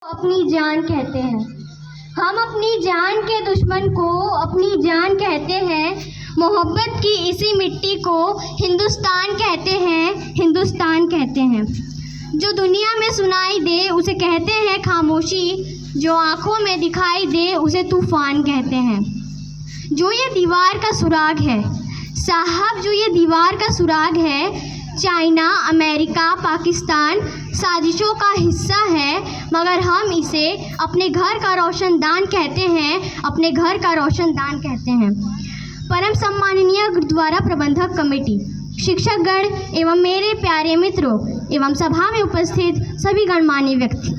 अपनी जान कहते हैं। हम अपनी जान के दुश्मन को अपनी जान कहते हैं। मोहब्बत की इसी मिट्टी को हिंदुस्तान कहते हैं, हिंदुस्तान कहते हैं। जो दुनिया में सुनाई दे उसे कहते हैं खामोशी, जो आँखों में दिखाई दे उसे तूफान कहते हैं। जो ये दीवार का सुराग है साहब, जो ये दीवार का सुराग है, चाइना, अमेरिका, पाकिस्तान साजिशों का हिस्सा है, मगर हम इसे अपने घर का रोशनदान कहते हैं, अपने घर का रोशनदान कहते हैं। परम सम्माननीय गुरुद्वारा प्रबंधक कमेटी, शिक्षकगण एवं मेरे प्यारे मित्रों एवं सभा में उपस्थित सभी गणमान्य व्यक्ति,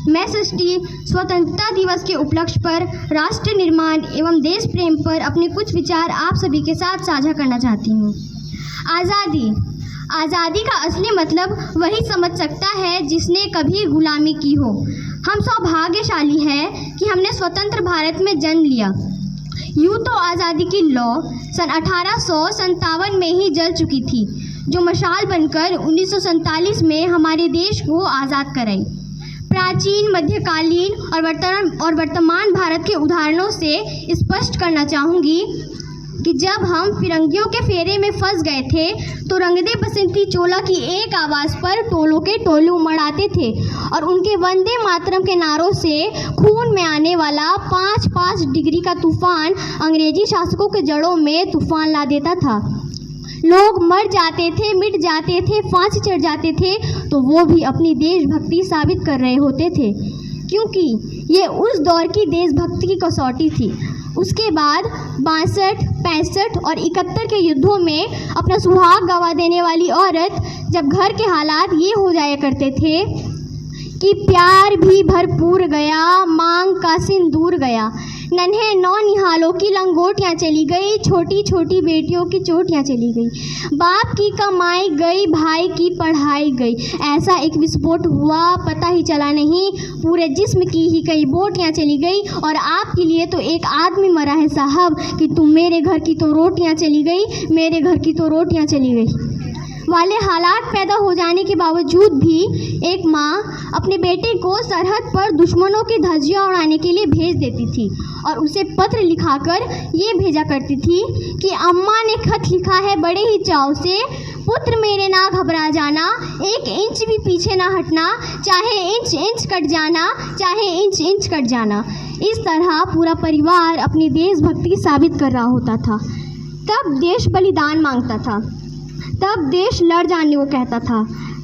मैं षष्ठी स्वतंत्रता दिवस के उपलक्ष्य पर राष्ट्र निर्माण एवं देश प्रेम पर अपने कुछ विचार आप सभी के साथ साझा करना चाहती हूँ। आज़ादी का असली मतलब वही समझ सकता है जिसने कभी गुलामी की हो। हम सौभाग्यशाली हैं कि हमने स्वतंत्र भारत में जन्म लिया। यूँ तो आज़ादी की लौ सन 1857 में ही जल चुकी थी, जो मशाल बनकर 1947 में हमारे देश को आज़ाद कराई। प्राचीन, मध्यकालीन और वर्तमान भारत के उदाहरणों से स्पष्ट करना चाहूँगी कि जब हम फिरंगियों के फेरे में फंस गए थे तो रंगदे बसंती चोला की एक आवाज़ पर टोलों के टोले उमड़ आते थे और उनके वंदे मातरम के नारों से खून में आने वाला 5-5 डिग्री का तूफान अंग्रेजी शासकों के जड़ों में तूफान ला देता था। लोग मर जाते थे, मिट जाते थे, फांसी चढ़ जाते थे, तो वो भी अपनी देशभक्ति साबित कर रहे होते थे, क्योंकि ये उस दौर की देशभक्ति की कसौटी थी। उसके बाद 62, 65 और 71 के युद्धों में अपना सुहाग गंवा देने वाली औरत, जब घर के हालात ये हो जाया करते थे कि प्यार भी भरपूर गया, मांग का सिंदूर गया, नन्हे नौनिहालों की लंगोटियाँ चली गई, छोटी छोटी बेटियों की चोटियाँ चली गई, बाप की कमाई गई, भाई की पढ़ाई गई, ऐसा एक विस्फोट हुआ पता ही चला नहीं, पूरे जिस्म की ही कई बोटियाँ चली गई और आपके लिए तो एक आदमी मरा है साहब कि तुम मेरे घर की तो रोटियाँ चली गई, मेरे घर की तो रोटियाँ चली गई वाले हालात पैदा हो जाने के बावजूद भी एक माँ अपने बेटे को सरहद पर दुश्मनों की धज्जियाँ उड़ाने के लिए भेज देती थी और उसे पत्र लिखाकर ये भेजा करती थी कि अम्मा ने खत लिखा है बड़े ही चाव से, पुत्र मेरे ना घबरा जाना, 1 इंच भी पीछे ना हटना, चाहे इंच इंच कट जाना, चाहे इंच इंच कट जाना। इस तरह पूरा परिवार अपनी देशभक्ति साबित कर रहा होता था। तब देश बलिदान मांगता था, तब देश लड़ जाने को कहता था,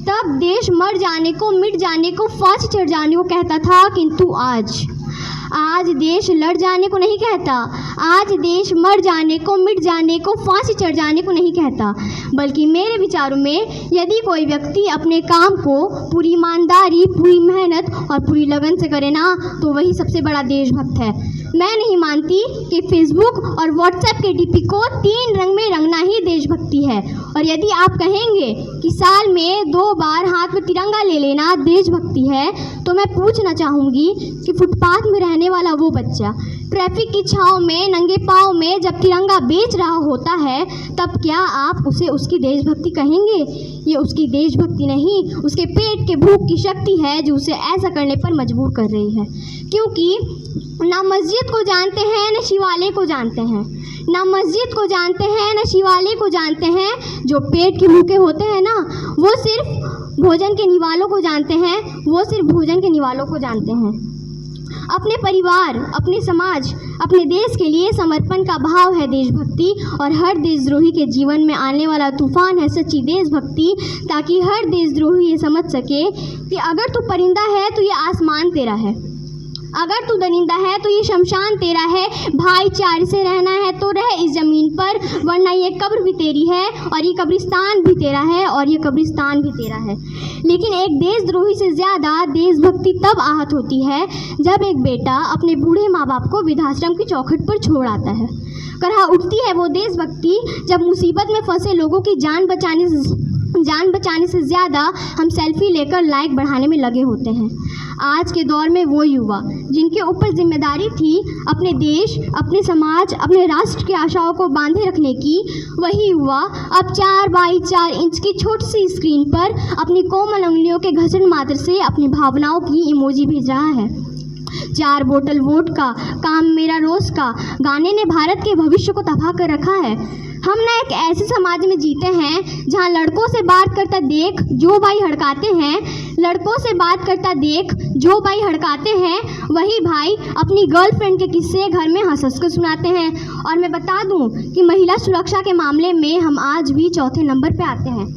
तब देश मर जाने को, मिट जाने को, फांसी चढ़ जाने को कहता था, किंतु आज देश लड़ जाने को नहीं कहता, आज देश मर जाने को, मिट जाने को, फांसी चढ़ जाने को नहीं कहता, बल्कि मेरे विचारों में यदि कोई व्यक्ति अपने काम को पूरी ईमानदारी, पूरी मेहनत और पूरी लगन से करे ना, तो वही सबसे बड़ा देशभक्त है। मैं नहीं मानती कि फेसबुक और व्हाट्सएप के डीपी को 3 रंग में रंगना ही देशभक्ति है, और यदि आप कहेंगे कि साल में 2 बार हाथ में तिरंगा ले लेना देशभक्ति है, तो मैं पूछना चाहूँगी कि फुटपाथ में रहने वाला वो बच्चा ट्रैफिक की छाँव में नंगे पाँव में जब तिरंगा बेच रहा होता है, तब क्या आप उसे उसकी देशभक्ति कहेंगे? ये उसकी देशभक्ति नहीं, उसके पेट के भूख की शक्ति है जो उसे ऐसा करने पर मजबूर कर रही है, क्योंकि ना मस्जिद को जानते हैं न शिवालय को जानते हैं, ना मस्जिद को जानते हैं न शिवालय को जानते हैं। जो पेट के भूखे होते हैं ना, वो सिर्फ भोजन के निवालों को जानते हैं, वो सिर्फ भोजन के निवालों को जानते हैं। अपने परिवार, अपने समाज, अपने देश के लिए समर्पण का भाव है देशभक्ति, और हर देशद्रोही के जीवन में आने वाला तूफान है सच्ची देशभक्ति, ताकि हर देशद्रोही ये समझ सके कि अगर तू परिंदा है तो ये आसमान तेरा है, अगर तू दरिंदा है तो ये शमशान तेरा है, भाईचारे से रहना है तो रह इस ज़मीन पर, वरना ये कब्र भी तेरी है और ये कब्रिस्तान भी तेरा है और ये कब्रिस्तान भी तेरा है। लेकिन एक देशद्रोही से ज़्यादा देशभक्ति तब आहत होती है जब एक बेटा अपने बूढ़े माँ बाप को वृद्धाश्रम की चौखट पर छोड़ आता है। करहा उठती है वो देशभक्ति जब मुसीबत में फंसे लोगों की जान बचाने से जान बचाने से ज़्यादा हम सेल्फी लेकर लाइक बढ़ाने में लगे होते हैं। आज के दौर में वो युवा जिनके ऊपर जिम्मेदारी थी अपने देश, अपने समाज, अपने राष्ट्र की आशाओं को बांधे रखने की, वही युवा अब 4x4 इंच की छोटी सी स्क्रीन पर अपनी कोमल उंगलियों के घसण मात्र से अपनी भावनाओं की इमोजी भेज रहा है। 4 बोतल वोडका, काम मेरा रोज का गाने ने भारत के भविष्य को तबाह कर रखा है। हम ना एक ऐसे समाज में जीते हैं जहां लड़कों से बात करता देख जो भाई हड़काते हैं, लड़कों से बात करता देख जो भाई हड़काते हैं, वही भाई अपनी गर्लफ्रेंड के किस्से घर में हंस हंस कर सुनाते हैं। और मैं बता दूं कि महिला सुरक्षा के मामले में हम आज भी चौथे नंबर पे आते हैं।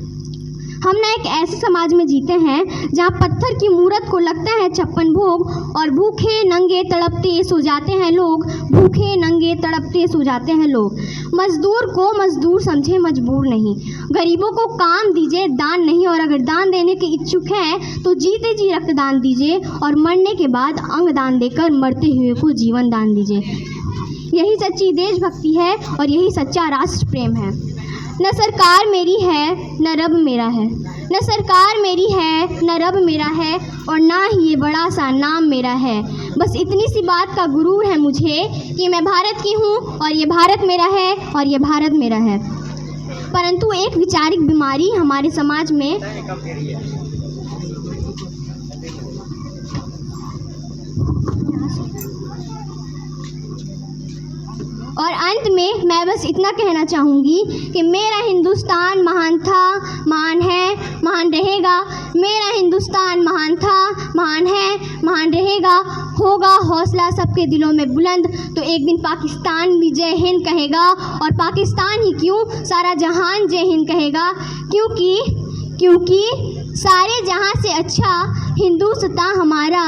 हम ना एक ऐसे समाज में जीते हैं जहाँ पत्थर की मूरत को लगता है 56 भोग और भूखे नंगे तड़पते सो जाते हैं लोग, भूखे नंगे तड़पते सो जाते हैं लोग। मजदूर को मजदूर समझे, मजबूर नहीं। गरीबों को काम दीजिए, दान नहीं। और अगर दान देने के इच्छुक हैं तो जीते जी रक्तदान दीजिए और मरने के बाद अंग दान देकर मरते हुए को जीवन दान दीजिए। यही सच्ची देशभक्ति है और यही सच्चा राष्ट्र प्रेम है। न सरकार मेरी है न रब मेरा है, न सरकार मेरी है न रब मेरा है और ना ही ये बड़ा सा नाम मेरा है। बस इतनी सी बात का गुरूर है मुझे कि मैं भारत की हूँ और ये भारत मेरा है और ये भारत मेरा है। परंतु एक वैचारिक बीमारी हमारे समाज में और अंत में मैं बस इतना कहना चाहूँगी कि मेरा हिंदुस्तान महान था, महान है, महान रहेगा। मेरा हिंदुस्तान महान था, महान है, महान रहेगा। होगा हौसला सबके दिलों में बुलंद तो एक दिन पाकिस्तान भी जय हिंद कहेगा। और पाकिस्तान ही क्यों, सारा जहान जय हिंद कहेगा। क्योंकि सारे जहां से अच्छा हिंदुस्तान हमारा,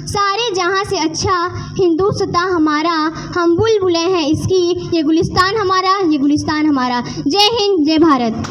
सारे जहां से अच्छा हिंदुस्तान हमारा। हम बुलबुलें हैं इसकी, ये गुलिस्तान हमारा, ये गुलिस्तान हमारा। जय हिंद, जय भारत।